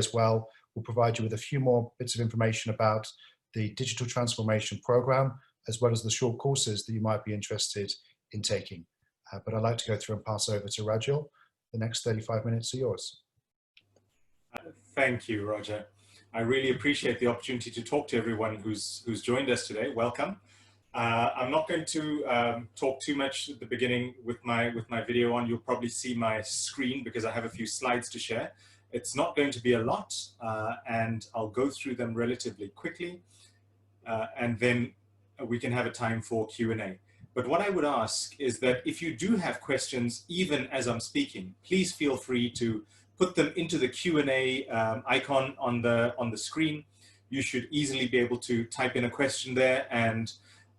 as well will provide you with a few more bits of information about the digital transformation program, as well as the short courses that you might be interested in taking. But I'd like to go through and pass over to Rajul. The next 35 minutes are yours. Thank you, Roger. I really appreciate the opportunity to talk to everyone who's joined us today. Welcome. I'm not going to talk too much at the beginning with my video on. You'll probably see my screen because I have a few slides to share. It's not going to be a lot, and I'll go through them relatively quickly, and then we can have a time for Q&A. But what I would ask is that if you do have questions, even as I'm speaking, please feel free to put them into the Q&A icon on the screen. You should easily be able to type in a question there, and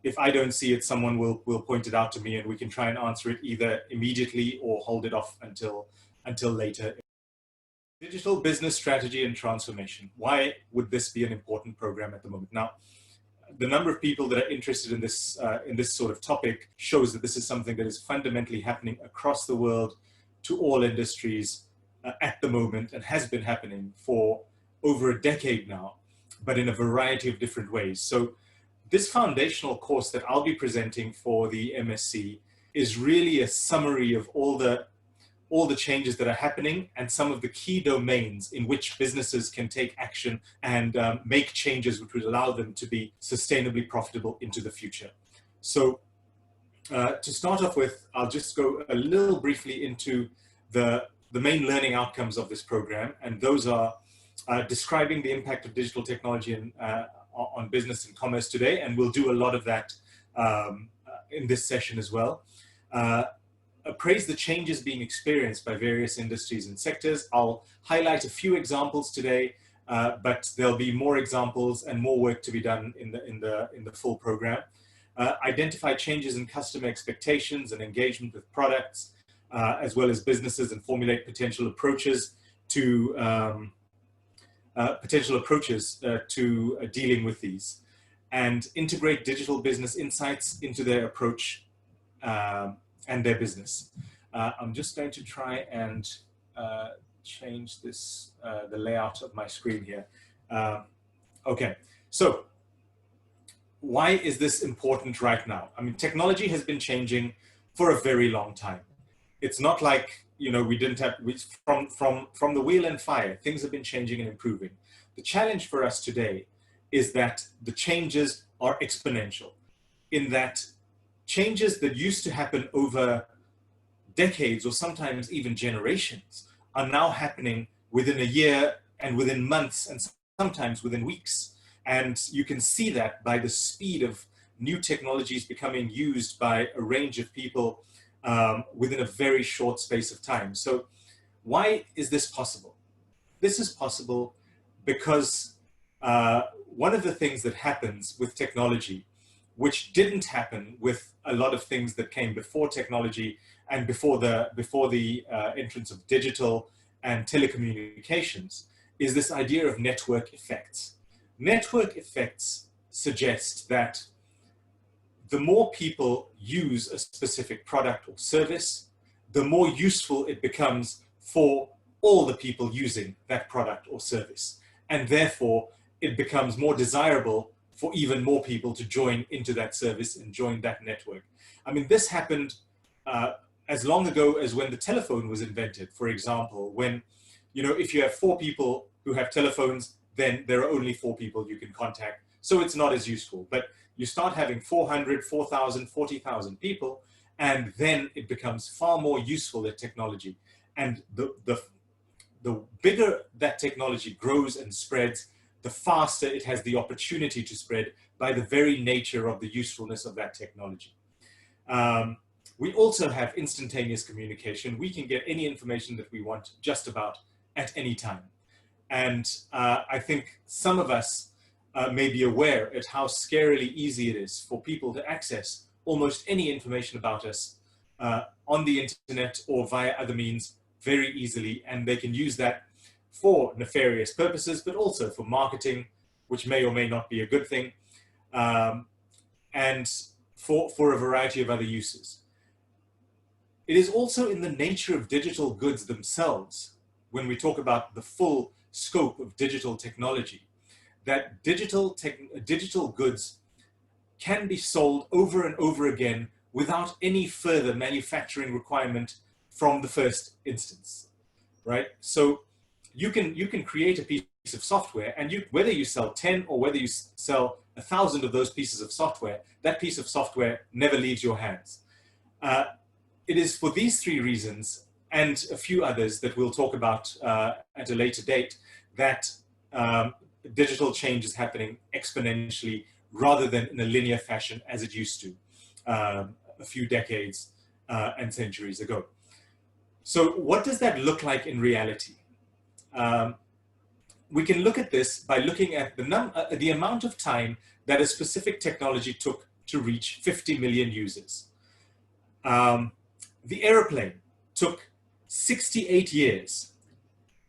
if I don't see it, someone will point it out to me, and we can try and answer it either immediately or hold it off until later. Digital business strategy and transformation. Why would this be an important program at the moment? Now, the number of people that are interested in this sort of topic shows that this is something that is fundamentally happening across the world to all industries at the moment, and has been happening for over a decade now, but in a variety of different ways. So this foundational course that I'll be presenting for the MSc is really a summary of all the changes that are happening and some of the key domains in which businesses can take action and make changes which would allow them to be sustainably profitable into the future. So to start off with, I'll just go a little briefly into the main learning outcomes of this program, and those are describing the impact of digital technology on business and commerce today, and we'll do a lot of that in this session as well. Appraise the changes being experienced by various industries and sectors. I'll highlight a few examples today, but there'll be more examples and more work to be done in the full program. Identify changes in customer expectations and engagement with products, as well as businesses, and formulate potential approaches to dealing with these, and integrate digital business insights into their approach and their business. I'm just going to try and change this, the layout of my screen here. Okay, so why is this important right now? I mean, technology has been changing for a very long time. It's not like, you know, we didn't have, from the wheel and fire, things have been changing and improving. The challenge for us today is that the changes are exponential, in that changes that used to happen over decades or sometimes even generations are now happening within a year and within months and sometimes within weeks. And you can see that by the speed of new technologies becoming used by a range of people within a very short space of time. So why is this possible? This is possible because one of the things that happens with technology, which didn't happen with a lot of things that came before technology and before the entrance of digital and telecommunications, is this idea of network effects. Network effects suggest that the more people use a specific product or service, the more useful it becomes for all the people using that product or service. And therefore, it becomes more desirable for even more people to join into that service and join that network. I mean, this happened as long ago as when the telephone was invented. For example, when, you know, if you have 4 people who have telephones, then there are only 4 people you can contact. So it's not as useful. But you start having 400, 4,000, 40,000 people, and then it becomes far more useful, that technology. And the bigger that technology grows and spreads, the faster it has the opportunity to spread by the very nature of the usefulness of that technology. We also have instantaneous communication. We can get any information that we want just about at any time. And I think some of us may be aware at how scarily easy it is for people to access almost any information about us on the internet or via other means very easily. And they can use that for nefarious purposes, but also for marketing, which may or may not be a good thing, and for a variety of other uses. It is also in the nature of digital goods themselves, when we talk about the full scope of digital technology, that digital goods can be sold over and over again without any further manufacturing requirement from the first instance, right? So you can create a piece of software, and whether you sell 10 or whether you sell 1,000 of those pieces of software, that piece of software never leaves your hands. It is for these three reasons and a few others that we'll talk about at a later date that digital change is happening exponentially rather than in a linear fashion as it used to a few decades and centuries ago. So what does that look like in reality? We can look at this by looking at the amount of time that a specific technology took to reach 50 million users. The airplane took 68 years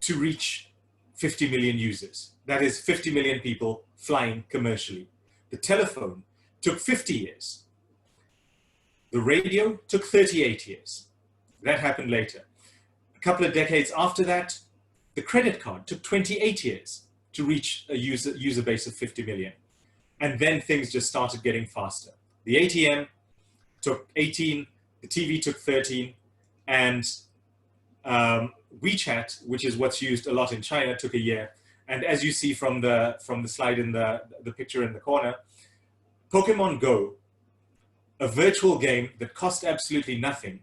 to reach 50 million users. That is 50 million people flying commercially. The telephone took 50 years. The radio took 38 years. That happened later. A couple of decades after that, the credit card took 28 years to reach a user base of 50 million. And then things just started getting faster. The ATM took 18, the TV took 13, and WeChat, which is what's used a lot in China, took a year. And as you see from the slide in the picture in the corner, Pokemon Go, a virtual game that cost absolutely nothing,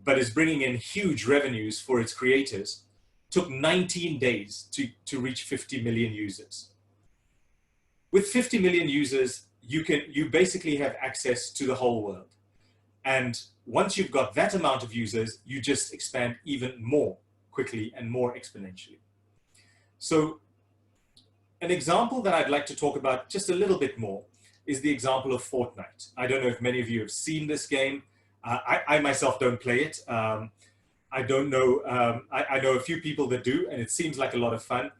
but is bringing in huge revenues for its creators, took 19 days to reach 50 million users. With 50 million users, you basically have access to the whole world. And once you've got that amount of users, you just expand even more quickly and more exponentially. So an example that I'd like to talk about just a little bit more is the example of Fortnite. I don't know if many of you have seen this game. I myself don't play it. I don't know, I know a few people that do, and it seems like a lot of fun.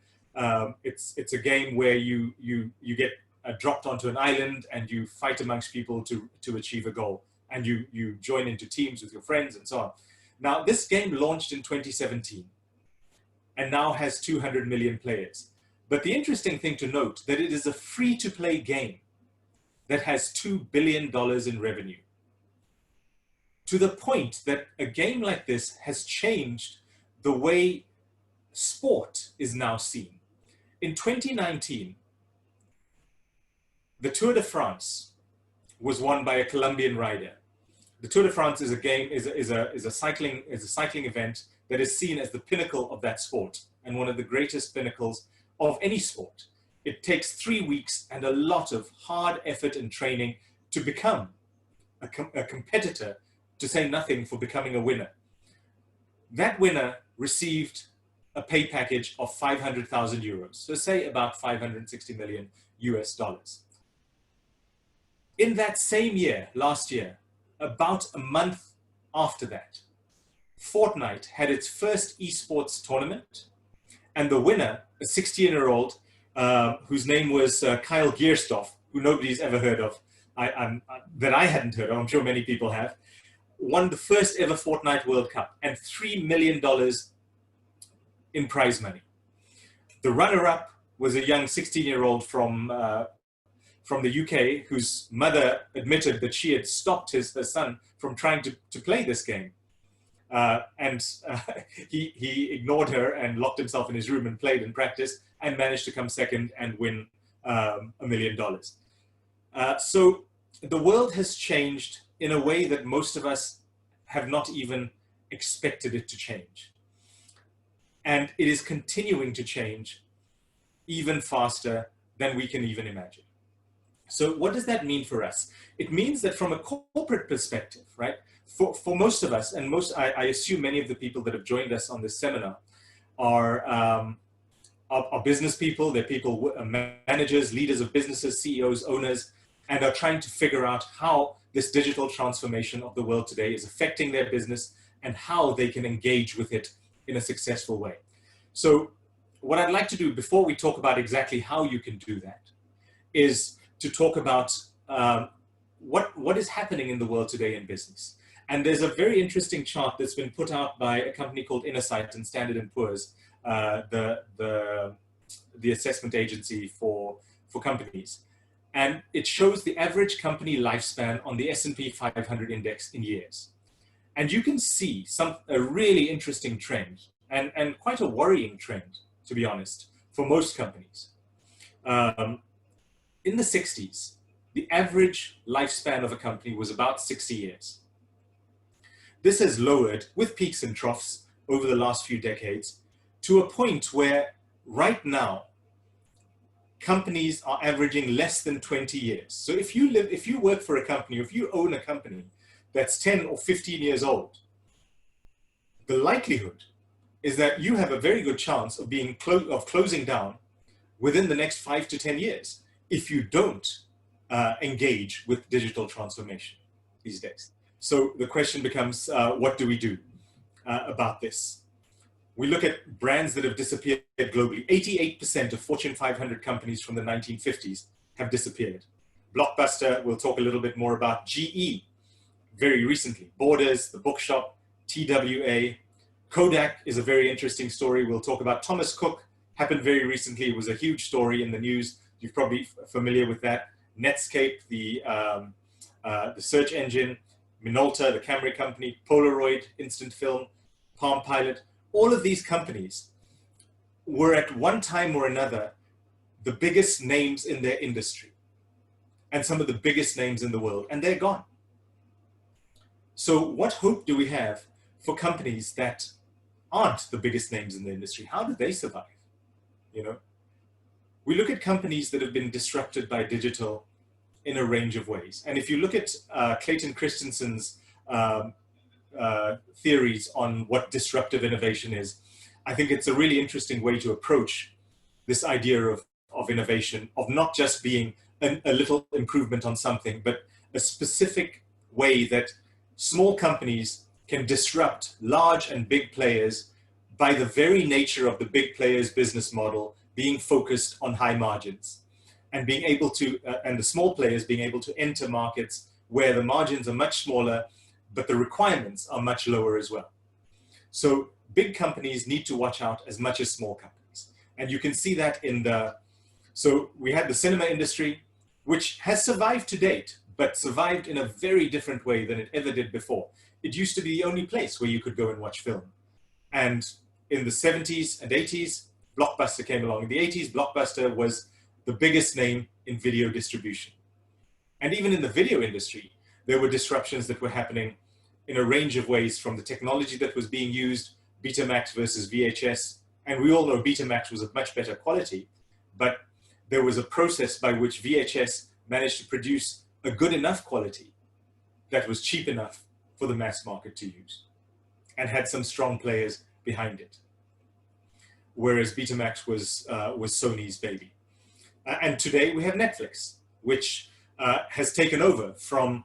It's a game where you get dropped onto an island and you fight amongst people to achieve a goal. And you join into teams with your friends and so on. Now, this game launched in 2017 and now has 200 million players. But the interesting thing to note that it is a free-to-play game that has $2 billion in revenue. To the point that a game like this has changed the way sport is now seen. In 2019, the Tour de France was won by a Colombian rider. The Tour de France is a cycling event that is seen as the pinnacle of that sport and one of the greatest pinnacles of any sport. It takes 3 weeks and a lot of hard effort and training to become a competitor, to say nothing for becoming a winner. That winner received a pay package of 500,000 euros, so say about 560 million US dollars. In that same year, last year, about a month after that, Fortnite had its first esports tournament, and the winner, a 16-year-old whose name was Kyle Gierstoff, who nobody's ever heard of, that I hadn't heard of, I'm sure many people have, won the first ever Fortnite World Cup and $3 million in prize money. The runner-up was a young 16-year-old from the UK, whose mother admitted that she had stopped her son from trying to play this game. He ignored her and locked himself in his room and played and practiced and managed to come second and win $1 million. So the world has changed in a way that most of us have not even expected it to change. And it is continuing to change even faster than we can even imagine. So what does that mean for us? It means that from a corporate perspective, right, for most of us, and I assume many of the people that have joined us on this seminar are business people, they're people, managers, leaders of businesses, CEOs, owners, and are trying to figure out how this digital transformation of the world today is affecting their business and how they can engage with it in a successful way. So what I'd like to do before we talk about exactly how you can do that is to talk about what is happening in the world today in business. And there's a very interesting chart that's been put out by a company called Innosight and Standard & Poor's. The assessment agency for companies. And it shows the average company lifespan on the S&P 500 index in years. And you can see a really interesting trend, and quite a worrying trend, to be honest, for most companies. In the 60s, the average lifespan of a company was about 60 years. This has lowered, with peaks and troughs over the last few decades, to a point where right now, companies are averaging less than 20 years. So if you work for a company, or if you own a company that's 10 or 15 years old, the likelihood is that you have a very good chance of closing down within the next 5 to 10 years if you don't engage with digital transformation these days. So the question becomes, what do we do about this? We look at brands that have disappeared globally. 88% of Fortune 500 companies from the 1950s have disappeared. Blockbuster, we'll talk a little bit more about. GE, very recently. Borders, the bookshop, TWA. Kodak is a very interesting story. We'll talk about. Thomas Cook, happened very recently. It was a huge story in the news. You're probably familiar with that. Netscape, the search engine. Minolta, the camera company. Polaroid, instant film. Palm Pilot. All of these companies were at one time or another the biggest names in their industry and some of the biggest names in the world, and they're gone. So what hope do we have for companies that aren't the biggest names in the industry? How do they survive? You know, we look at companies that have been disrupted by digital in a range of ways. And if you look at Clayton Christensen's theories on what disruptive innovation is, I think it's a really interesting way to approach this idea of innovation, of not just being a little improvement on something, but a specific way that small companies can disrupt large and big players by the very nature of the big players' business model being focused on high margins, and being able to, and the small players being able to enter markets where the margins are much smaller, but the requirements are much lower as well. So big companies need to watch out as much as small companies. And you can see that in so we had the cinema industry, which has survived to date, but survived in a very different way than it ever did before. It used to be the only place where you could go and watch film. And in the 70s and 80s, Blockbuster came along. In the 80s, Blockbuster was the biggest name in video distribution. And even in the video industry, there were disruptions that were happening in a range of ways, from the technology that was being used, Betamax versus VHS. And we all know Betamax was of much better quality, but there was a process by which VHS managed to produce a good enough quality that was cheap enough for the mass market to use and had some strong players behind it. Whereas Betamax was Sony's baby. And today we have Netflix, which has taken over from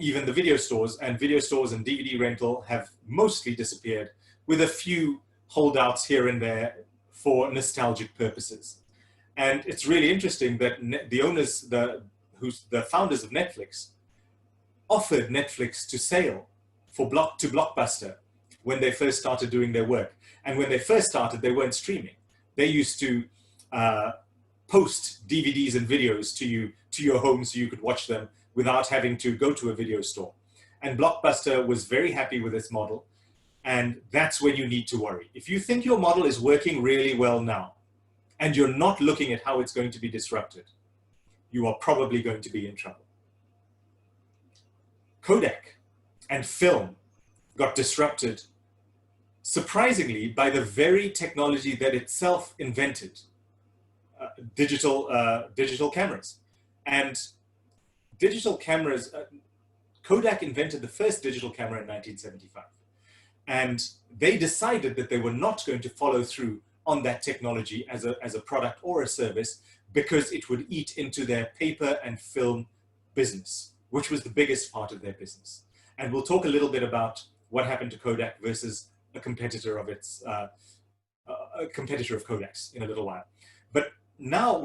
even the video stores, and video stores and DVD rental have mostly disappeared, with a few holdouts here and there for nostalgic purposes. And it's really interesting that the owners, the founders of Netflix, offered Netflix to sale to Blockbuster when they first started doing their work. And when they first started, they weren't streaming. They used to post DVDs and videos to your home so you could watch them without having to go to a video store. And Blockbuster was very happy with this model. And that's when you need to worry. If you think your model is working really well now, and you're not looking at how it's going to be disrupted, you are probably going to be in trouble. Kodak and film got disrupted, surprisingly, by the very technology that itself invented digital cameras. And digital cameras, Kodak invented the first digital camera in 1975. And they decided that they were not going to follow through on that technology as a product or a service, because it would eat into their paper and film business, which was the biggest part of their business. And we'll talk a little bit about what happened to Kodak versus a competitor of its, a competitor of Kodak's in a little while. But now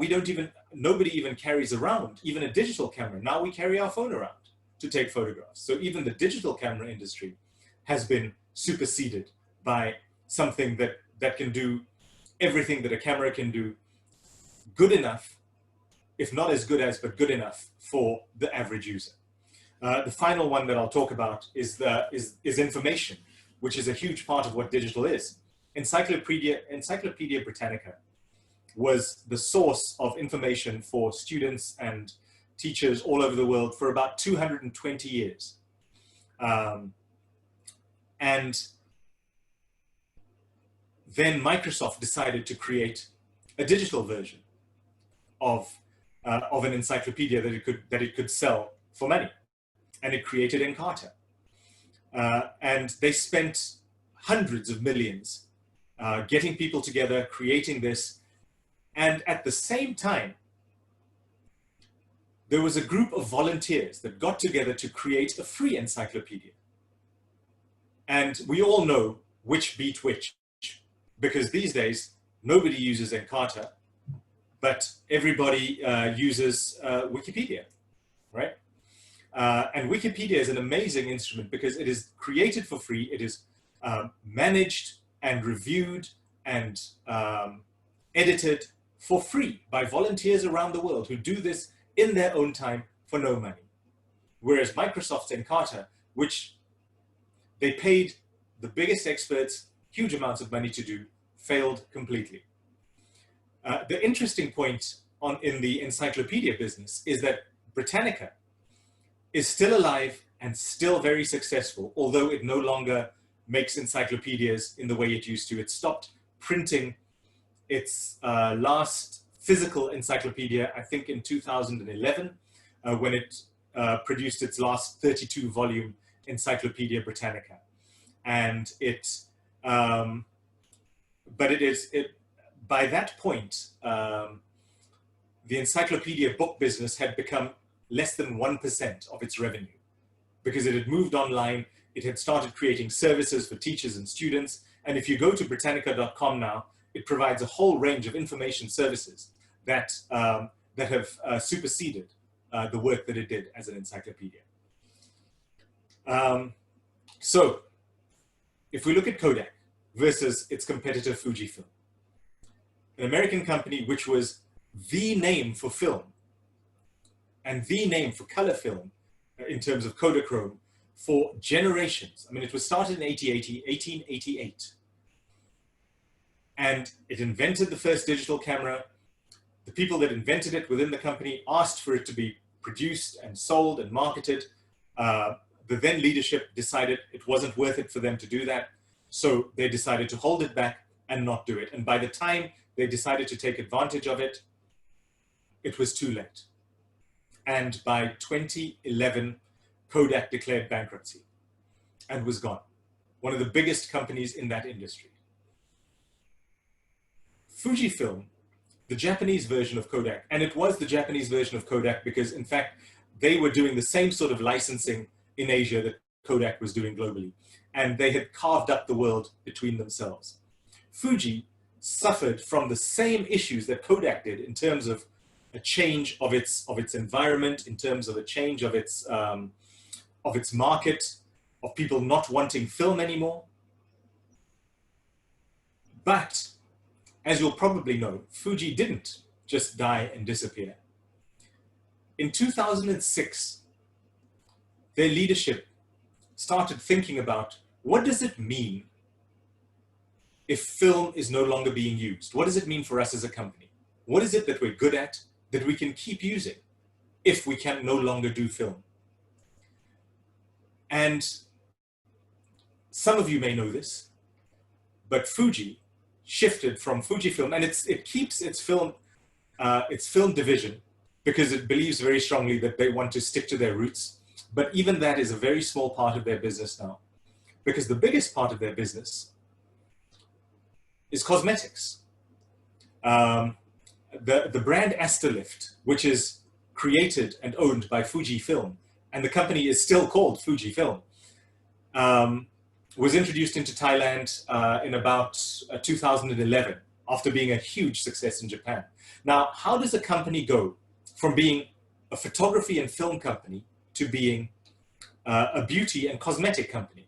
nobody even carries around even a digital camera. Now we carry our phone around to take photographs. So even the digital camera industry has been superseded by something that can do everything that a camera can do, good enough, if not as good as, but good enough for the average user. The final one that I'll talk about is information, which is a huge part of what digital is. Encyclopedia Britannica was the source of information for students and teachers all over the world for about 220 years. And then Microsoft decided to create a digital version of an encyclopedia that it could sell for money, and it created Encarta. And they spent hundreds of millions getting people together, creating this, and at the same time, there was a group of volunteers that got together to create a free encyclopedia. And we all know which beat which, because these days, nobody uses Encarta, but everybody uses Wikipedia, right? And Wikipedia is an amazing instrument because it is created for free. It is managed and reviewed and edited for free by volunteers around the world who do this in their own time for no money. Whereas Microsoft's Encarta, which they paid the biggest experts huge amounts of money to do, failed completely. The interesting point in the encyclopedia business is that Britannica is still alive and still very successful, although it no longer makes encyclopedias in the way it used to. It stopped printing its last physical encyclopedia, I think in 2011, when it produced its last 32-volume Encyclopedia Britannica. And by that point, the encyclopedia book business had become less than 1% of its revenue because it had moved online. It had started creating services for teachers and students. And if you go to Britannica.com now, it provides a whole range of information services that have superseded the work that it did as an encyclopedia. So if we look at Kodak versus its competitor Fujifilm, an American company which was the name for film and the name for color film in terms of Kodachrome for generations. I mean, it was started in 1888. And it invented the first digital camera. The people that invented it within the company asked for it to be produced and sold and marketed. The then leadership decided it wasn't worth it for them to do that. So they decided to hold it back and not do it. And by the time they decided to take advantage of it, it was too late. And by 2011, Kodak declared bankruptcy and was gone. One of the biggest companies in that industry. Fujifilm, the Japanese version of Kodak, and it was the Japanese version of Kodak because in fact, they were doing the same sort of licensing in Asia that Kodak was doing globally. And they had carved up the world between themselves. Fuji suffered from the same issues that Kodak did in terms of a change of its environment, in terms of a change of its market, of people not wanting film anymore. But as you'll probably know, Fuji didn't just die and disappear. In 2006, their leadership started thinking about what does it mean if film is no longer being used? What does it mean for us as a company? What is it that we're good at that we can keep using if we can no longer do film? And some of you may know this, but Fuji shifted from Fujifilm, and it keeps its film division because it believes very strongly that they want to stick to their roots. But even that is a very small part of their business now, because the biggest part of their business is cosmetics. The brand Asterlift, which is created and owned by Fujifilm, and the company is still called Fujifilm, was introduced into Thailand in about 2011 after being a huge success in Japan. Now, how does a company go from being a photography and film company to being a beauty and cosmetic company?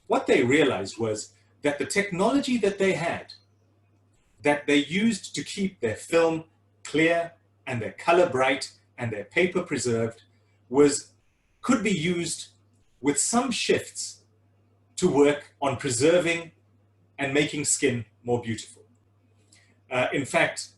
What they realized was that the technology that they had that they used to keep their film clear and their color bright and their paper preserved could be used with some shifts to work on preserving and making skin more beautiful. In fact,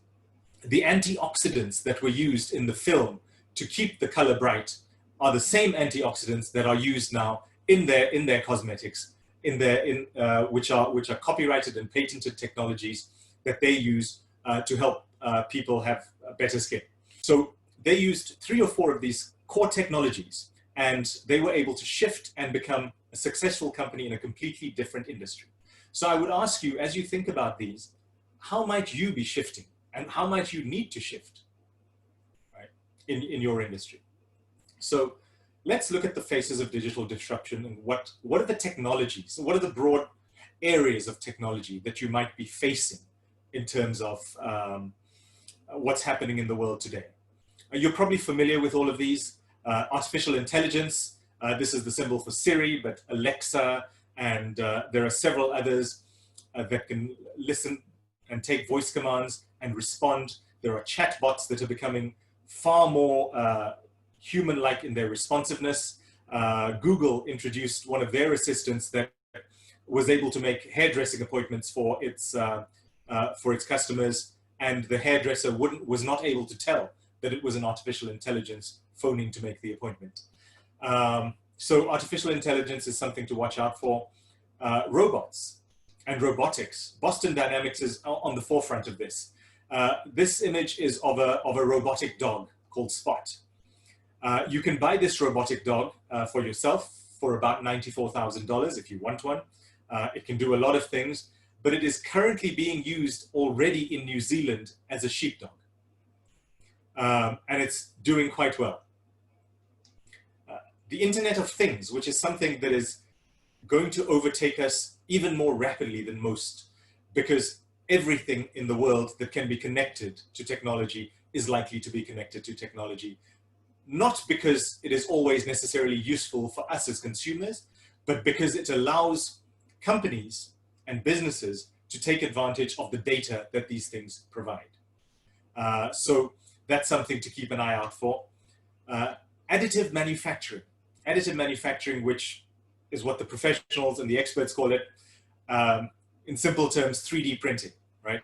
the antioxidants that were used in the film to keep the color bright are the same antioxidants that are used now in their cosmetics, which are copyrighted and patented technologies that they use to help people have better skin. So they used 3 or 4 of these core technologies, and they were able to shift and become a successful company in a completely different industry. So I would ask you, as you think about these, how might you be shifting, and how might you need to shift, right, in your industry? So let's look at the faces of digital disruption, and what are the technologies, what are the broad areas of technology that you might be facing in terms of what's happening in the world today. You're probably familiar with all of these. Artificial intelligence, this is the symbol for Siri, but Alexa, and there are several others that can listen and take voice commands and respond. There are chatbots that are becoming far more human-like in their responsiveness. Google introduced one of their assistants that was able to make hairdressing appointments for its customers, and the hairdresser was not able to tell that it was an artificial intelligence phoning to make the appointment. So artificial intelligence is something to watch out for. Robots and robotics. Boston Dynamics is on the forefront of this. This image is of a robotic dog called Spot. You can buy this robotic dog for yourself for about $94,000 if you want one. It can do a lot of things, but it is currently being used already in New Zealand as a sheepdog. And it's doing quite well. The Internet of Things, which is something that is going to overtake us even more rapidly than most, because everything in the world that can be connected to technology is likely to be connected to technology. Not because it is always necessarily useful for us as consumers, but because it allows companies and businesses to take advantage of the data that these things provide. So that's something to keep an eye out for. Additive manufacturing. Additive manufacturing, which is what the professionals and the experts call it, in simple terms, 3D printing, right?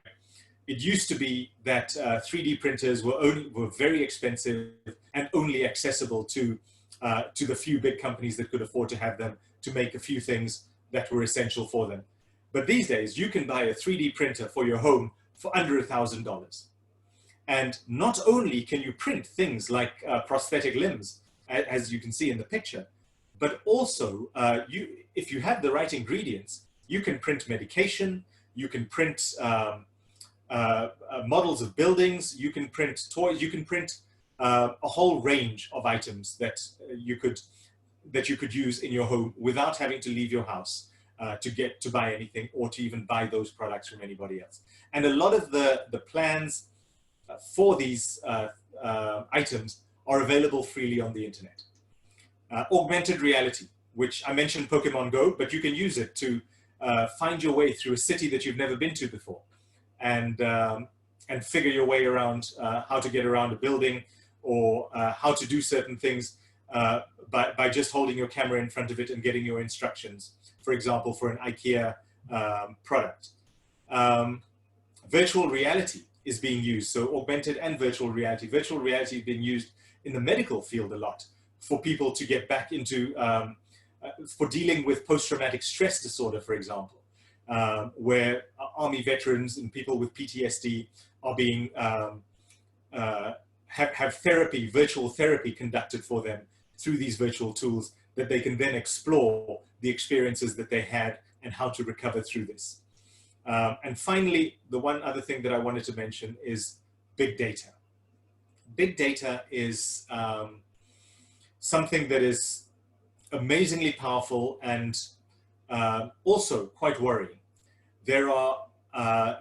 It used to be that 3D printers were very expensive and only accessible to the few big companies that could afford to have them to make a few things that were essential for them. But these days, you can buy a 3D printer for your home for under $1,000. And not only can you print things like prosthetic limbs, as you can see in the picture, but also if you have the right ingredients, you can print medication, you can print models of buildings, you can print toys, you can print a whole range of items that you could use in your home without having to leave your house to buy anything, or to even buy those products from anybody else. And a lot of the plans for these items are available freely on the internet. Augmented reality, which I mentioned Pokemon Go, but you can use it to find your way through a city that you've never been to before, and figure your way around how to get around a building, or how to do certain things by just holding your camera in front of it and getting your instructions, for example, for an IKEA product. Virtual reality is being used, so augmented and virtual reality. Virtual reality is being used in the medical field a lot for people to get back into, for dealing with post-traumatic stress disorder, for example, where Army veterans and people with PTSD are being, have therapy, virtual therapy conducted for them through these virtual tools, that they can then explore the experiences that they had and how to recover through this. And finally, the one other thing that I wanted to mention is big data. Big data is something that is amazingly powerful and also quite worrying. There are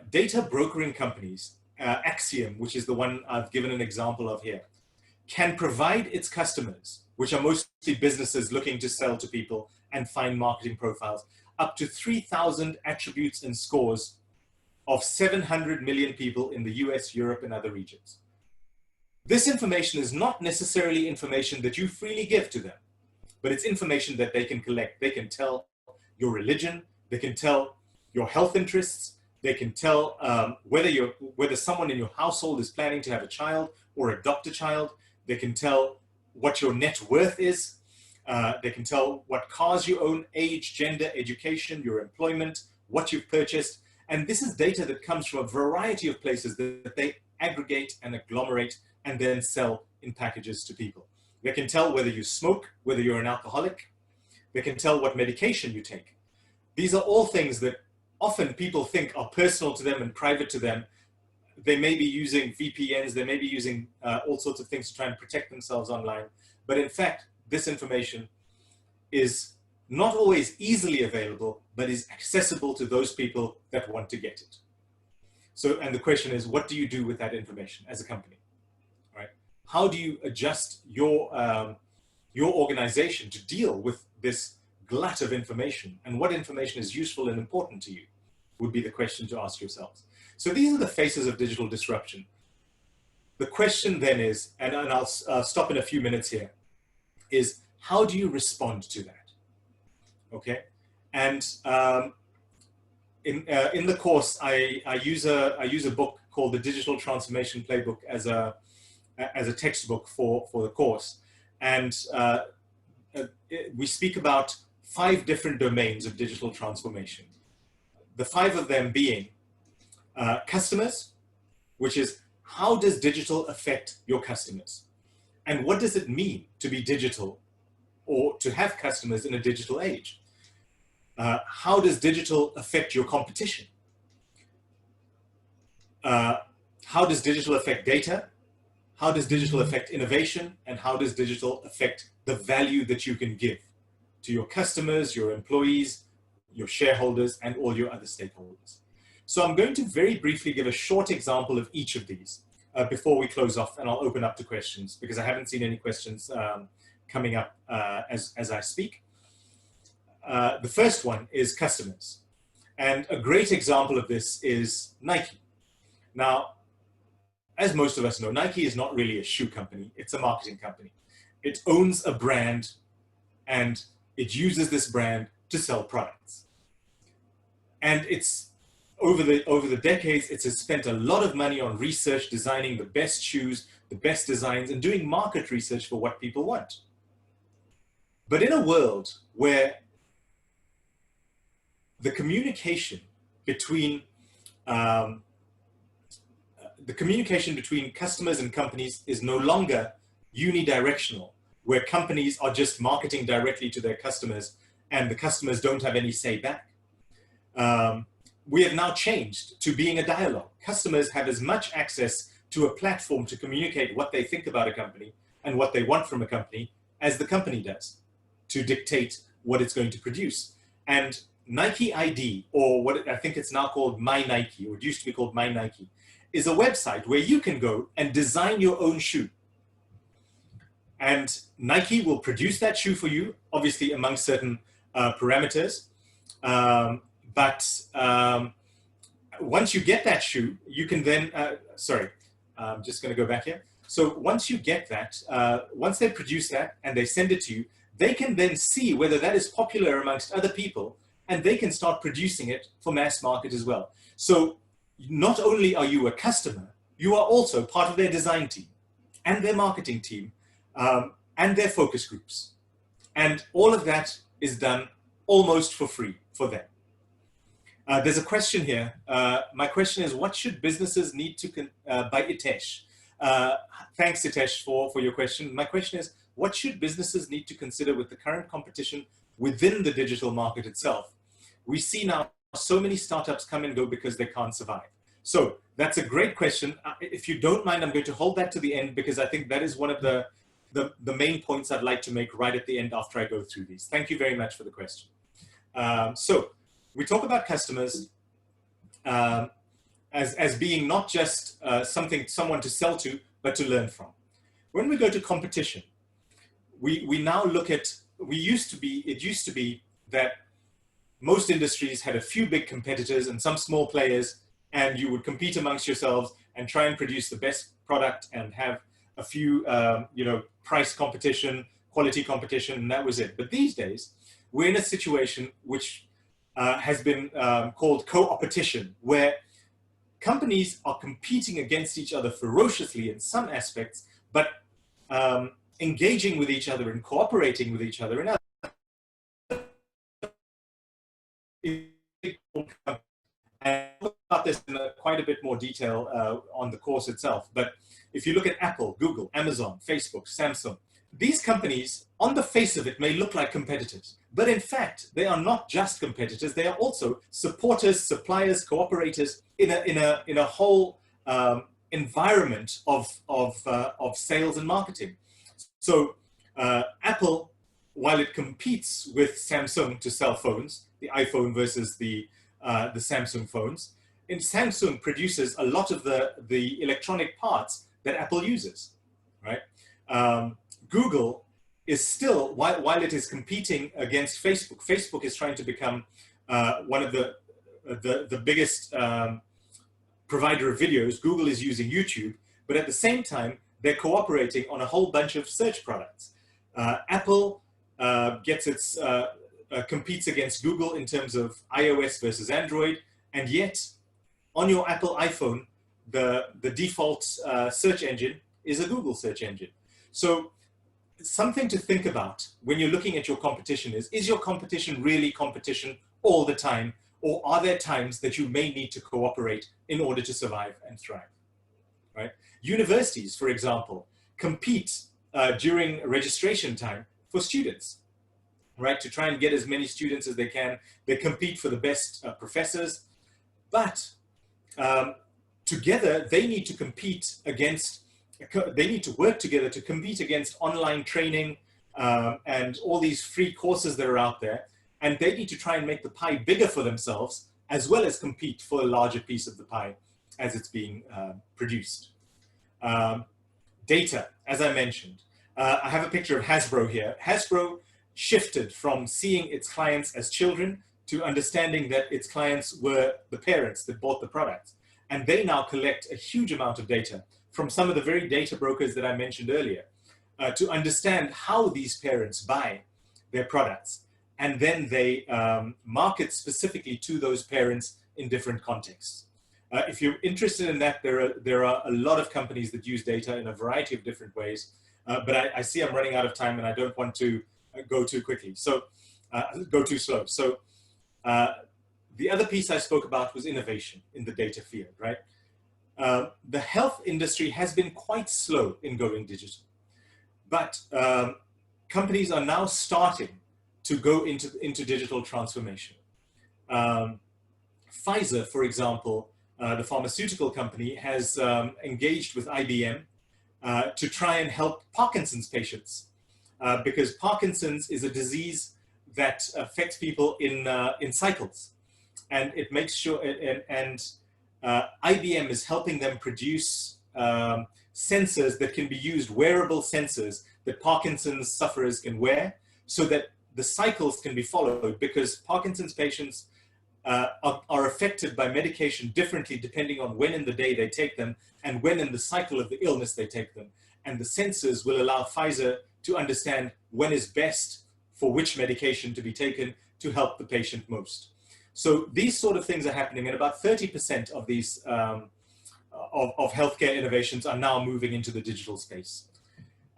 data brokering companies, Axiom, which is the one I've given an example of here, can provide its customers, which are mostly businesses looking to sell to people and find marketing profiles, up to 3,000 attributes and scores of 700 million people in the US, Europe, and other regions. This information is not necessarily information that you freely give to them, but it's information that they can collect. They can tell your religion, they can tell your health interests, they can tell whether someone in your household is planning to have a child or adopt a child, they can tell what your net worth is, they can tell what cars you own, age, gender, education, your employment, what you've purchased. And this is data that comes from a variety of places that they aggregate and agglomerate and then sell in packages to people. They can tell whether you smoke, whether you're an alcoholic. They can tell what medication you take. These are all things that often people think are personal to them and private to them. They may be using VPNs, they may be using all sorts of things to try and protect themselves online. But in fact, this information is not always easily available, but is accessible to those people that want to get it. So, and the question is, what do you do with that information as a company, right? How do you adjust your organization to deal with this glut of information, and what information is useful and important to you would be the question to ask yourselves. So these are the faces of digital disruption. The question then is, and I'll stop in a few minutes here, is how do you respond to that? Okay, and in the course, I use a book called the Digital Transformation Playbook as a textbook for the course, and we speak about 5 different domains of digital transformation. The 5 of them being customers, which is how does digital affect your customers? And what does it mean to be digital or to have customers in a digital age? How does digital affect your competition? How does digital affect data? How does digital affect innovation? And how does digital affect the value that you can give to your customers, your employees, your shareholders, and all your other stakeholders? So I'm going to very briefly give a short example of each of these before we close off, and I'll open up to questions because I haven't seen any questions coming up as I speak. The first one is customers. And a great example of this is Nike. Now, as most of us know, Nike is not really a shoe company, it's a marketing company. It owns a brand and it uses this brand to sell products. And it's over the decades, it has spent a lot of money on research, designing the best shoes, the best designs, and doing market research for what people want. But in a world where the communication between customers and companies is no longer unidirectional, where companies are just marketing directly to their customers and the customers don't have any say back. We have now changed to being a dialogue. Customers have as much access to a platform to communicate what they think about a company and what they want from a company as the company does to dictate what it's going to produce. And Nike ID, or what I think it's now called My Nike, or it used to be called My Nike, is a website where you can go and design your own shoe. And Nike will produce that shoe for you, obviously among certain parameters. Once you get that shoe, you can then, I'm just going to go back here. So once you get that, once they produce that and they send it to you, they can then see whether that is popular amongst other people, and they can start producing it for mass market as well. So not only are you a customer, you are also part of their design team and their marketing team and their focus groups. And all of that is done almost for free for them. There's a question here. My question is, what should businesses need to, by Itesh. Thanks, Itesh, for your question. My question is, what should businesses need to consider with the current competition within the digital market itself? We see now so many startups come and go because they can't survive. So that's a great question. If you don't mind, I'm going to hold that to the end because I think that is one of the main points I'd like to make right at the end after I go through these. Thank you very much for the question. So we talk about customers as being not just someone to sell to, but to learn from. When we go to competition, we now look at, it used to be that most industries had a few big competitors and some small players and you would compete amongst yourselves and try and produce the best product and have a few, price competition, quality competition, and that was it. But these days, we're in a situation which has been called co-opetition, where companies are competing against each other ferociously in some aspects, but engaging with each other and cooperating with each other in other. And I'll talk about this in quite a bit more detail on the course itself. But if you look at Apple, Google, Amazon, Facebook, Samsung, these companies, on the face of it, may look like competitors. But in fact, they are not just competitors. They are also supporters, suppliers, cooperators in a whole environment of sales and marketing. So Apple, while it competes with Samsung to sell phones, the iPhone versus the Samsung phones, and Samsung produces a lot of the electronic parts that Apple uses, right? Google is still, while it is competing against Facebook, Facebook is trying to become one of the biggest provider of videos. Google is using YouTube, but at the same time, they're cooperating on a whole bunch of search products. Apple competes against Google in terms of iOS versus Android, and yet on your Apple iPhone, the default search engine is a Google search engine. So something to think about when you're looking at your competition is your competition really competition all the time, or are there times that you may need to cooperate in order to survive and thrive, right? Universities, for example, compete during registration time for students, right? To try and get as many students as they can. They compete for the best professors, but together they need to compete against, they need to work together to compete against online training and all these free courses that are out there. And they need to try and make the pie bigger for themselves, as well as compete for a larger piece of the pie as it's being produced. Data, as I mentioned. I have a picture of Hasbro here. Hasbro shifted from seeing its clients as children to understanding that its clients were the parents that bought the products. And they now collect a huge amount of data from some of the very data brokers that I mentioned earlier to understand how these parents buy their products. And then they market specifically to those parents in different contexts. If you're interested in that, there are a lot of companies that use data in a variety of different ways. But I see I'm running out of time, and I don't want to go too quickly, so go too slow. So the other piece I spoke about was innovation in the data field, right? The health industry has been quite slow in going digital, but companies are now starting to go into digital transformation. Pfizer, for example, the pharmaceutical company, has engaged with IBM to try and help Parkinson's patients, because Parkinson's is a disease that affects people in cycles, and it makes sure, IBM is helping them produce sensors that can be used, wearable sensors that Parkinson's sufferers can wear, so that the cycles can be followed, because Parkinson's patients are affected by medication differently depending on when in the day they take them and when in the cycle of the illness they take them. And the sensors will allow Pfizer to understand when is best for which medication to be taken to help the patient most. So these sort of things are happening, and about 30% of these of healthcare innovations are now moving into the digital space.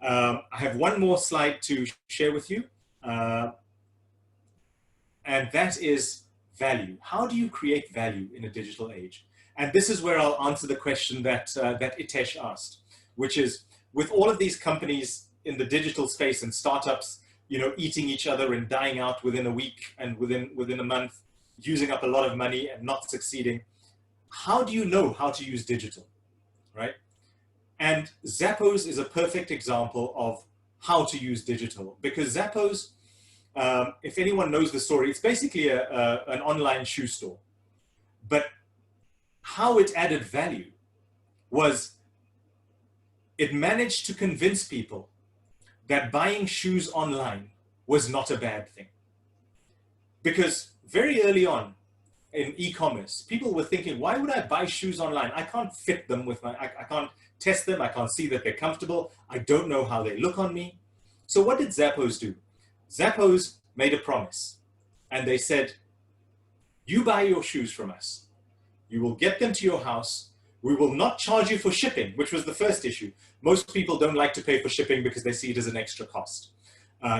I have one more slide to share with you, and that is value. How do you create value in a digital age? And this is where I'll answer the question that Itesh asked, which is, with all of these companies in the digital space and startups, eating each other and dying out within a week and within a month, using up a lot of money and not succeeding, how do you know how to use digital, right? And Zappos is a perfect example of how to use digital, because Zappos, if anyone knows the story, it's basically an online shoe store. But how it added value was it managed to convince people that buying shoes online was not a bad thing. Because very early on, in e-commerce, people were thinking, why would I buy shoes online? I can't fit them with I can't test them. I can't see that they're comfortable. I don't know how they look on me. So what did Zappos do? Zappos made a promise, and they said, you buy your shoes from us. You will get them to your house. We will not charge you for shipping, which was the first issue. Most people don't like to pay for shipping because they see it as an extra cost.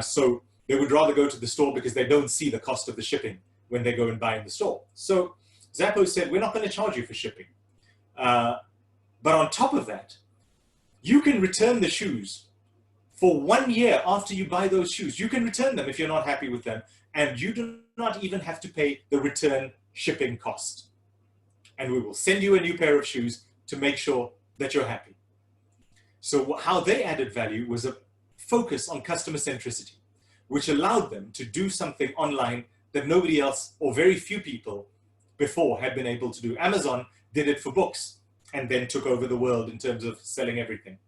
So they would rather go to the store because they don't see the cost of the shipping when they go and buy in the store. So Zappos said, we're not going to charge you for shipping. But on top of that, you can return the shoes for 1 year after you buy those shoes. You can return them if you're not happy with them, and you do not even have to pay the return shipping cost. And we will send you a new pair of shoes to make sure that you're happy. So how they added value was a focus on customer centricity, which allowed them to do something online that nobody else or very few people before had been able to do. Amazon did it for books and then took over the world in terms of selling everything.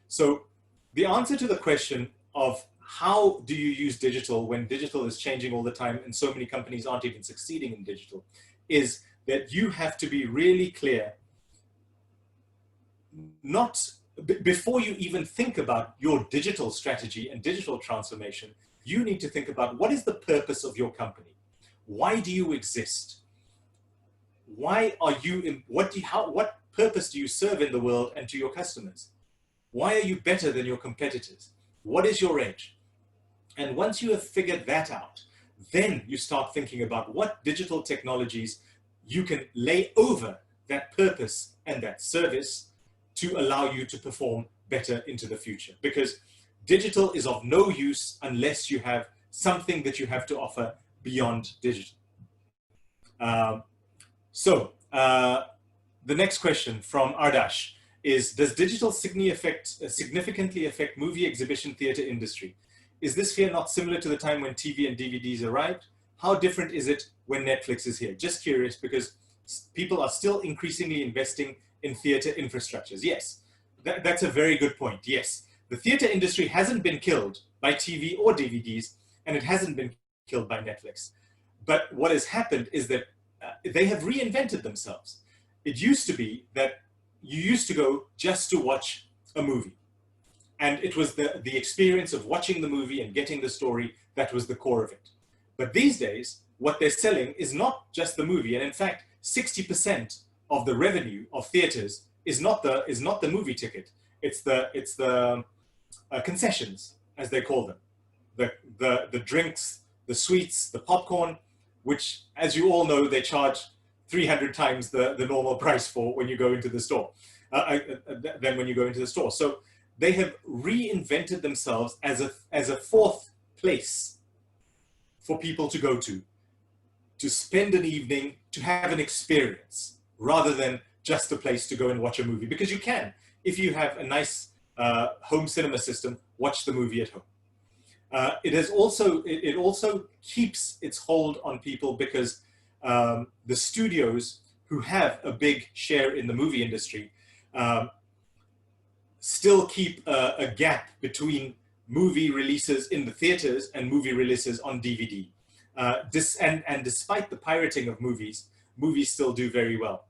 So the answer to the question of how do you use digital when digital is changing all the time and so many companies aren't even succeeding in digital is that you have to be really clear, not before you even think about your digital strategy and digital transformation, you need to think about what is the purpose of your company? Why do you exist? Why are you, what purpose do you serve in the world and to your customers? Why are you better than your competitors? What is your edge? And once you have figured that out, then you start thinking about what digital technologies you can lay over that purpose and that service to allow you to perform better into the future. Because digital is of no use unless you have something that you have to offer beyond digital. The next question from Ardash is, does digital significantly affect movie exhibition theater industry? Is this fear not similar to the time when TV and DVDs arrived? How different is it when Netflix is here? Just curious, because people are still increasingly investing in theater infrastructures. Yes, that's a very good point. Yes, the theater industry hasn't been killed by TV or DVDs, and it hasn't been killed by Netflix. But what has happened is that they have reinvented themselves. It used to be that you used to go just to watch a movie. And it was the experience of watching the movie and getting the story that was the core of it. But these days, what they're selling is not just the movie. And in fact, 60% of the revenue of theaters is not the movie ticket. It's the concessions, as they call them. The drinks, the sweets, the popcorn, which, as you all know, they charge 300 times the normal price for when you go into the store, than when you go into the store. So they have reinvented themselves as a fourth place for people to go to spend an evening, to have an experience, rather than just a place to go and watch a movie. Because you can, if you have a nice home cinema system, watch the movie at home. It also keeps its hold on people because the studios who have a big share in the movie industry still keep a gap between movie releases in the theaters and movie releases on DVD. And despite the pirating of movies still do very well.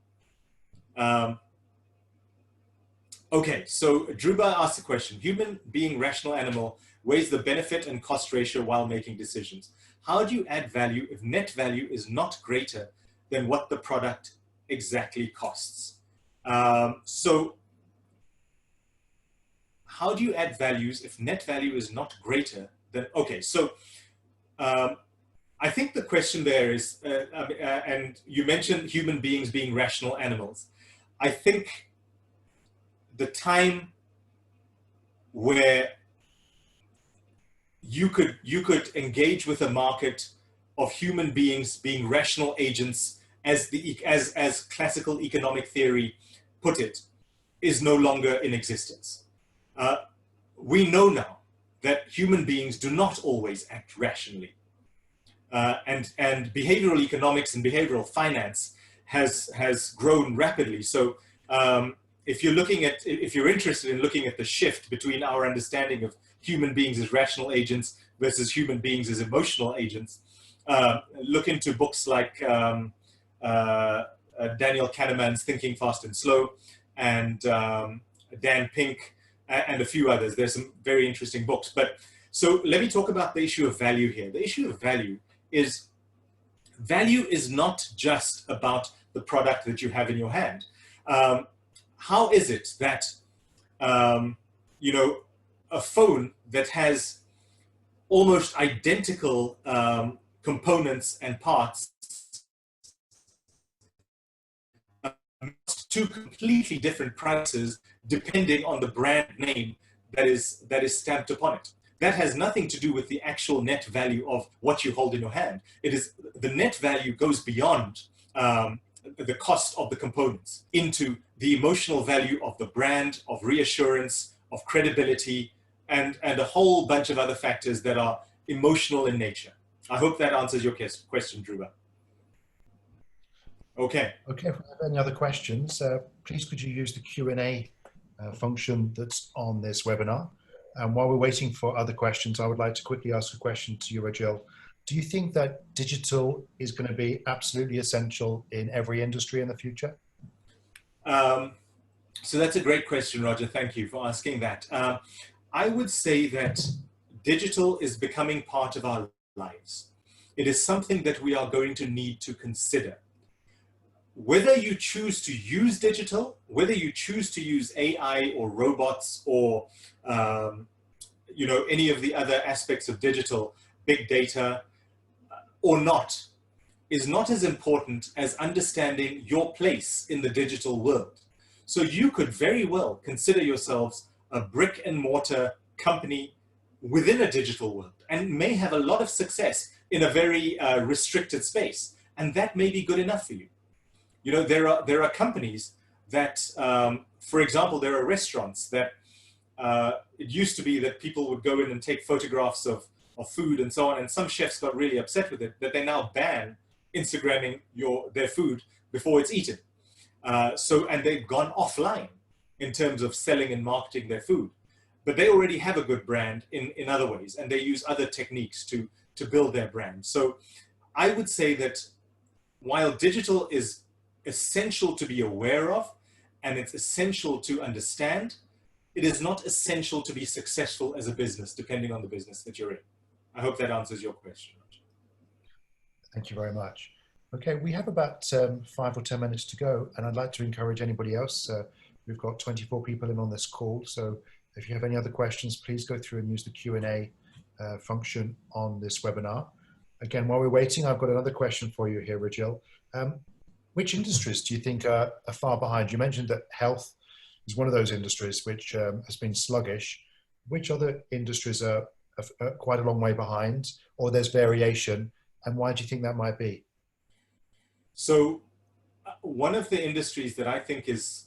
Okay, so Dhruba asked a question. Human being rational animal weighs the benefit and cost ratio while making decisions. How do you add value if net value is not greater than what the product exactly costs? So how do you add values if net value is not greater than, okay, so I think the question there is, and you mentioned human beings being rational animals. I think the time where you could engage with a market of human beings being rational agents, as classical economic theory put it, is no longer in existence. We know now that human beings do not always act rationally. And behavioral economics and behavioral finance has grown rapidly. So if you're interested in looking at the shift between our understanding of human beings as rational agents versus human beings as emotional agents, look into books like Daniel Kahneman's Thinking Fast and Slow, and Dan Pink, and a few others. There's some very interesting books. But so let me talk about the issue of value here. The issue of value is not just about the product that you have in your hand. How is it that you know, a phone that has almost identical components and parts, two completely different prices depending on the brand name that is stamped upon it? That has nothing to do with the actual net value of what you hold in your hand. It is the net value goes beyond the cost of the components into the emotional value of the brand, of reassurance, of credibility, and a whole bunch of other factors that are emotional in nature. I hope that answers your question, Dhruva. Okay. Okay, if we have any other questions, please could you use the Q&A function that's on this webinar. And while we're waiting for other questions, I would like to quickly ask a question to you, Rajil. Do you think that digital is going to be absolutely essential in every industry in the future? So that's a great question, Roger. Thank you for asking that. I would say that digital is becoming part of our lives. It is something that we are going to need to consider. Whether you choose to use digital, whether you choose to use AI or robots or you know, any of the other aspects of digital, big data, or not, is not as important as understanding your place in the digital world. So you could very well consider yourselves a brick and mortar company within a digital world and may have a lot of success in a very restricted space. And that may be good enough for you. You know, there are companies that, for example, there are restaurants that it used to be that people would go in and take photographs of food and so on, and some chefs got really upset with it, that they now ban Instagramming their food before it's eaten. And they've gone offline in terms of selling and marketing their food. But they already have a good brand in other ways, and they use other techniques to build their brand. So I would say that while digital is essential to be aware of, and it's essential to understand, it is not essential to be successful as a business, depending on the business that you're in. I hope that answers your question. Thank you very much. Okay, we have about 5 or 10 minutes to go, and I'd like to encourage anybody else. We've got 24 people in on this call, so if you have any other questions, please go through and use the Q&A function on this webinar. Again, while we're waiting, I've got another question for you here, Rajil. Which industries do you think are far behind? You mentioned that health is one of those industries which has been sluggish. Which other industries are quite a long way behind, or there's variation, and why do you think that might be? So one of the industries that I think is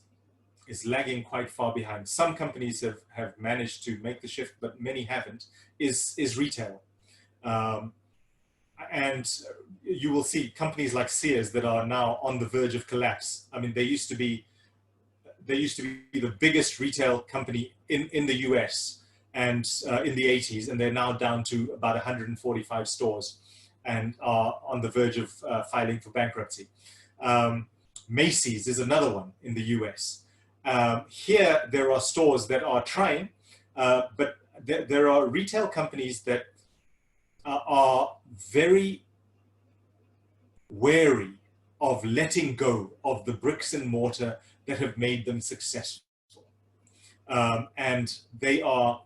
lagging quite far behind, some companies have managed to make the shift, but many haven't, is retail. And you will see companies like Sears that are now on the verge of collapse. I mean, they used to be the biggest retail company in the US and in the 80s, and they're now down to about 145 stores and are on the verge of filing for bankruptcy. Macy's is another one in the US. Here, there are stores that are trying, but there are retail companies that are very wary of letting go of the bricks and mortar that have made them successful. And they are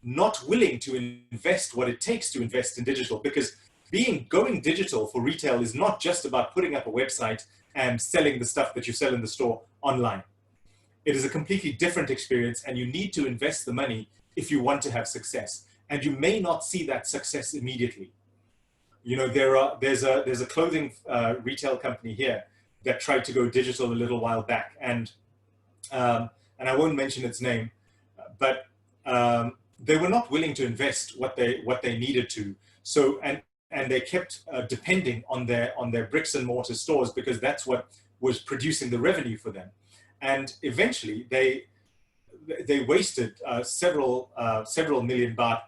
not willing to invest what it takes to invest in digital, because going digital for retail is not just about putting up a website and selling the stuff that you sell in the store online. It is a completely different experience, and you need to invest the money if you want to have success. And you may not see that success immediately. You know, there's a clothing retail company here that tried to go digital a little while back, and I won't mention its name, but they were not willing to invest what they needed to. So and they kept depending on their bricks and mortar stores, because that's what was producing the revenue for them. And eventually they wasted several million baht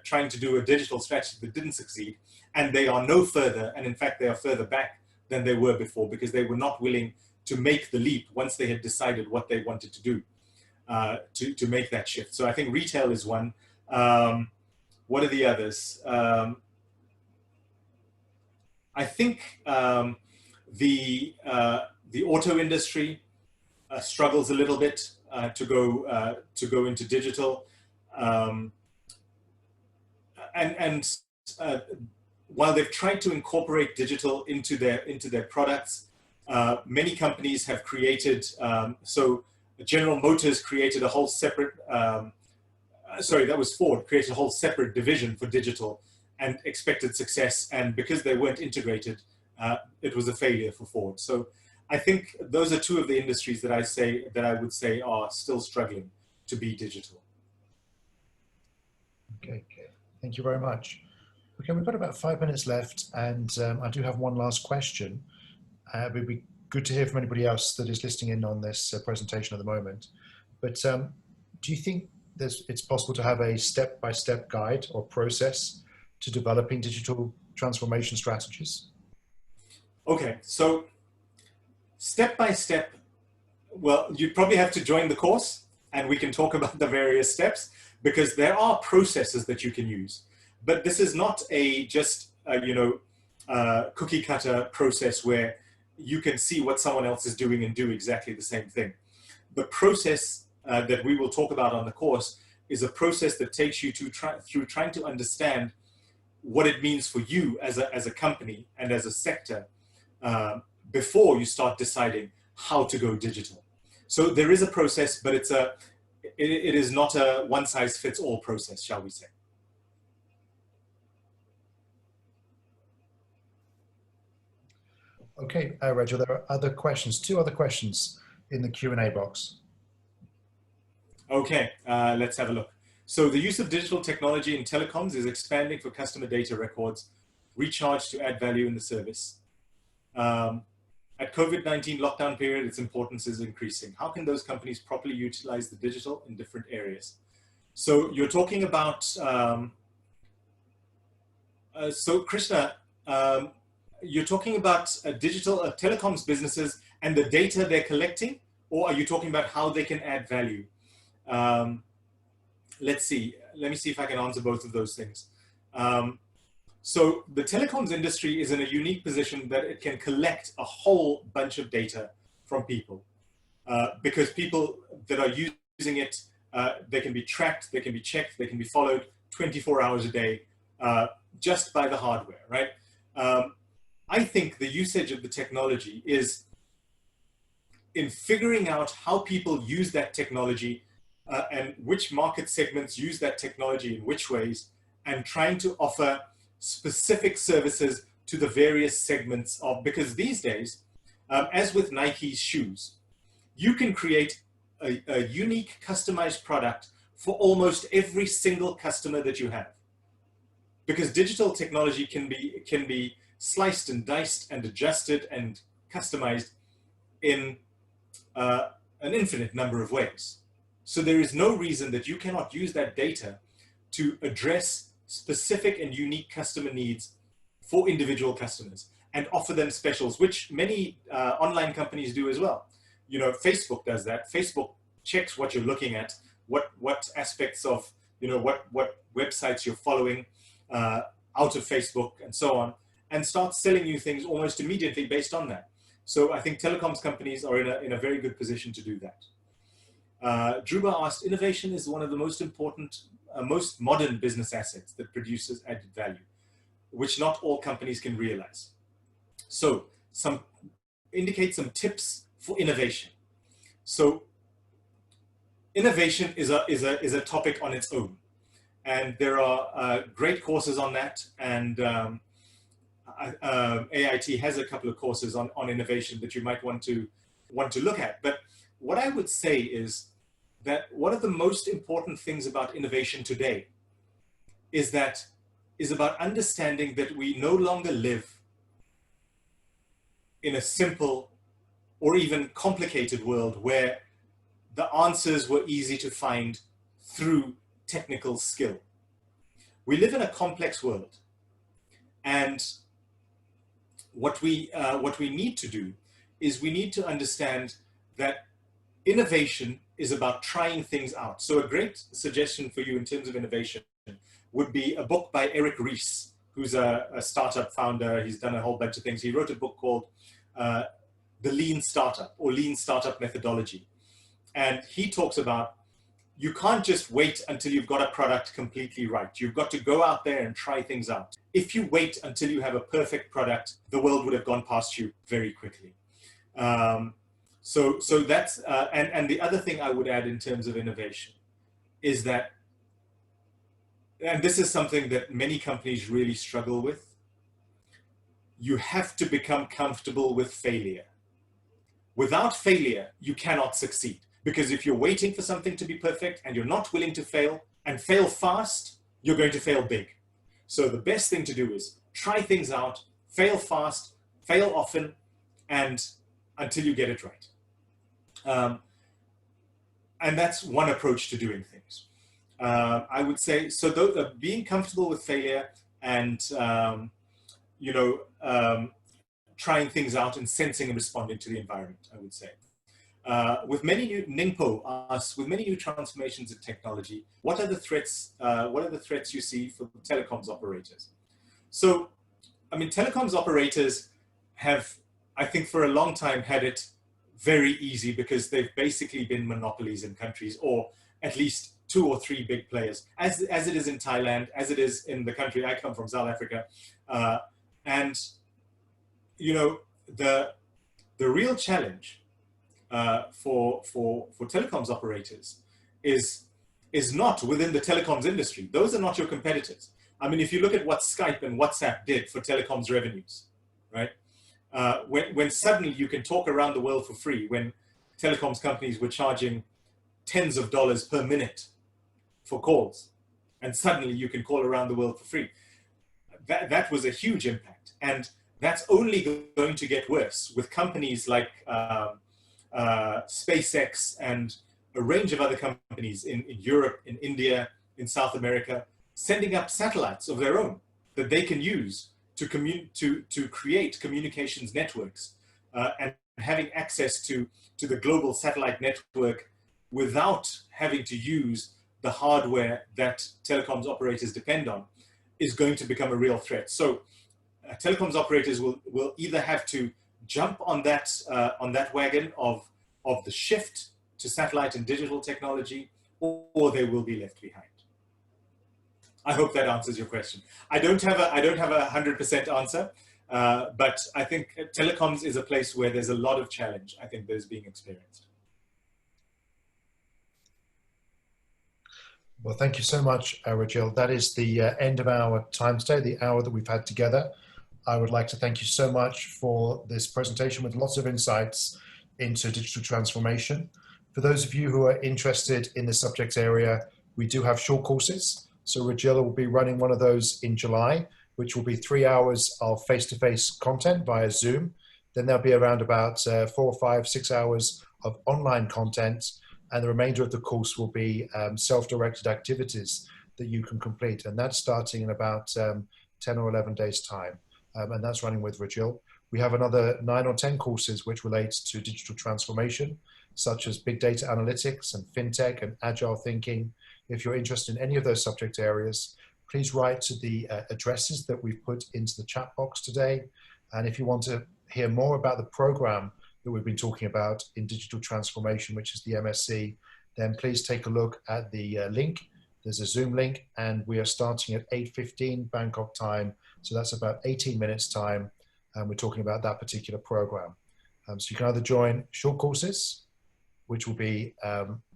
trying to do a digital strategy that didn't succeed, and they are no further, and in fact they are further back than they were before, because they were not willing to make the leap once they had decided what they wanted to do, to make that shift. So I think retail is one. What are the others? I think the auto industry struggles a little bit to go into digital, and while they've tried to incorporate digital into their products, many companies have created. So General Motors created a whole separate. Sorry, that was Ford created a whole separate division for digital and expected success, and because they weren't integrated, it was a failure for Ford. So I think those are two of the industries that I would say are still struggling to be digital. Okay, thank you very much. Okay, we've got about 5 minutes left, and I do have one last question. It would be good to hear from anybody else that is listening in on this presentation at the moment. But do you think it's possible to have a step-by-step guide or process to developing digital transformation strategies? Okay, so step by step, well, you'd probably have to join the course and we can talk about the various steps, because there are processes that you can use. But this is not just cookie cutter process where you can see what someone else is doing and do exactly the same thing. The process that we will talk about on the course is a process that takes you through trying to understand what it means for you as a company and as a sector before you start deciding how to go digital. So there is a process, but it is not a one-size-fits-all process, shall we say. Okay, Rachel, there are other questions, 2 other questions in the Q&A box. Okay, let's have a look. So the use of digital technology in telecoms is expanding for customer data records, recharge to add value in the service. At COVID-19 lockdown period, its importance is increasing. How can those companies properly utilize the digital in different areas? So you're talking about, so Krishna, you're talking about digital telecoms businesses and the data they're collecting, or are you talking about how they can add value? Let's see. Let me see if I can answer both of those things. So the telecoms industry is in a unique position that it can collect a whole bunch of data from people, because people that are using it, they can be tracked, they can be checked, they can be followed 24 hours a day, just by the hardware, right? I think the usage of the technology is in figuring out how people use that technology and which market segments use that technology in which ways, and trying to offer specific services to the various segments of, because these days, as with Nike's shoes, you can create a unique customized product for almost every single customer that you have. Because digital technology can be sliced and diced and adjusted and customized in an infinite number of ways. So there is no reason that you cannot use that data to address specific and unique customer needs for individual customers and offer them specials, which many online companies do as well. You know, Facebook does that. Facebook checks what you're looking at, what aspects of, what websites you're following out of Facebook and so on, and starts selling you things almost immediately based on that. So I think telecoms companies are in a very good position to do that. Druba asked, innovation is one of the most important, most modern business assets that produces added value, which not all companies can realize. So indicate some tips for innovation. So innovation is a topic on its own, and there are great courses on that, and AIT has a couple of courses on innovation that you might want to look at. But what I would say is that one of the most important things about innovation today is about understanding that we no longer live in a simple or even complicated world where the answers were easy to find through technical skill. We live in a complex world, and what we need to do is we need to understand that innovation is about trying things out. So a great suggestion for you in terms of innovation would be a book by Eric Ries, who's a startup founder. He's done a whole bunch of things. He wrote a book called The Lean Startup, or Lean Startup Methodology. And he talks about, you can't just wait until you've got a product completely right. You've got to go out there and try things out. If you wait until you have a perfect product, the world would have gone past you very quickly. So that's, and the other thing I would add in terms of innovation is that, and this is something that many companies really struggle with, you have to become comfortable with failure. Without failure, you cannot succeed. Because if you're waiting for something to be perfect and you're not willing to fail, and fail fast, you're going to fail big. So the best thing to do is try things out, fail fast, fail often, and until you get it right. And that's one approach to doing things. I would say, so being comfortable with failure and, trying things out and sensing and responding to the environment, I would say. With many new, Ningpo asks, with many new transformations in technology, what are the threats you see for telecoms operators? So, I mean, telecoms operators have, I think for a long time, had it very easy because they've basically been monopolies in countries, or at least 2 or 3 big players, as it is in Thailand, as it is in the country I come from, South Africa. And, you know, the real challenge for telecoms operators is not within the telecoms industry. Those are not your competitors. I mean, if you look at what Skype and WhatsApp did for telecoms revenues, right? When suddenly you can talk around the world for free, when telecoms companies were charging tens of dollars per minute for calls, and suddenly you can call around the world for free. That was a huge impact. And that's only going to get worse with companies like SpaceX and a range of other companies in Europe, in India, in South America, sending up satellites of their own that they can use to create communications networks and having access to the global satellite network without having to use the hardware that telecoms operators depend on is going to become a real threat. So telecoms operators will either have to jump on that wagon of the shift to satellite and digital technology, or they will be left behind. I hope that answers your question. I don't have a 100% answer, but I think telecoms is a place where there's a lot of challenge, I think, that is being experienced. Well, thank you so much, Rajil. That is the end of our time today, the hour that we've had together. I would like to thank you so much for this presentation with lots of insights into digital transformation. For those of you who are interested in the subject area, we do have short courses. So Rajil will be running one of those in July, which will be 3 hours of face-to-face content via Zoom. Then there'll be around about 4, 5, 6 hours of online content, and the remainder of the course will be self-directed activities that you can complete. And that's starting in about 10 or 11 days time. And that's running with Rajil. We have another 9 or 10 courses which relate to digital transformation, such as big data analytics and fintech and agile thinking. If you're interested in any of those subject areas, please write to the addresses that we've put into the chat box today. And if you want to hear more about the program that we've been talking about in digital transformation, which is the MSc, then please take a look at the link. There's a Zoom link, and we are starting at 8:15 Bangkok time. So that's about 18 minutes time. And we're talking about that particular program. So you can either join short courses, which will be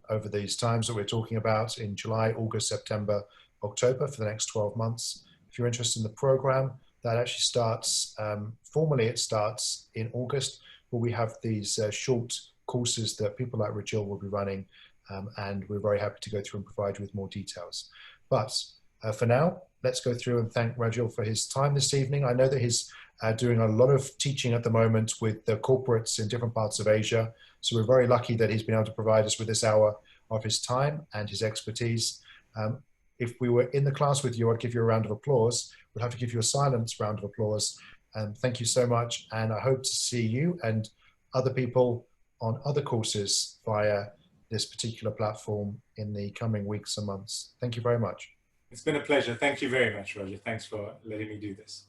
over these times that we're talking about in July, August, September, October for the next 12 months. If you're interested in the program, that actually starts, formally it starts in August, where we have these short courses that people like Rajil will be running, and we're very happy to go through and provide you with more details. But for now, let's go through and thank Rajil for his time this evening. I know that he's doing a lot of teaching at the moment with the corporates in different parts of Asia. So we're very lucky that he's been able to provide us with this hour of his time and his expertise. If we were in the class with you, I'd give you a round of applause. We'll have to give you a silent round of applause Thank you so much, and I hope to see you and other people on other courses via this particular platform in the coming weeks and months. Thank you very much. It's been a pleasure. Thank you very much, Roger. Thanks for letting me do this.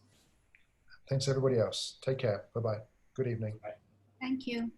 Thanks everybody else. Take care. Bye-bye. Good evening. Bye. Thank you.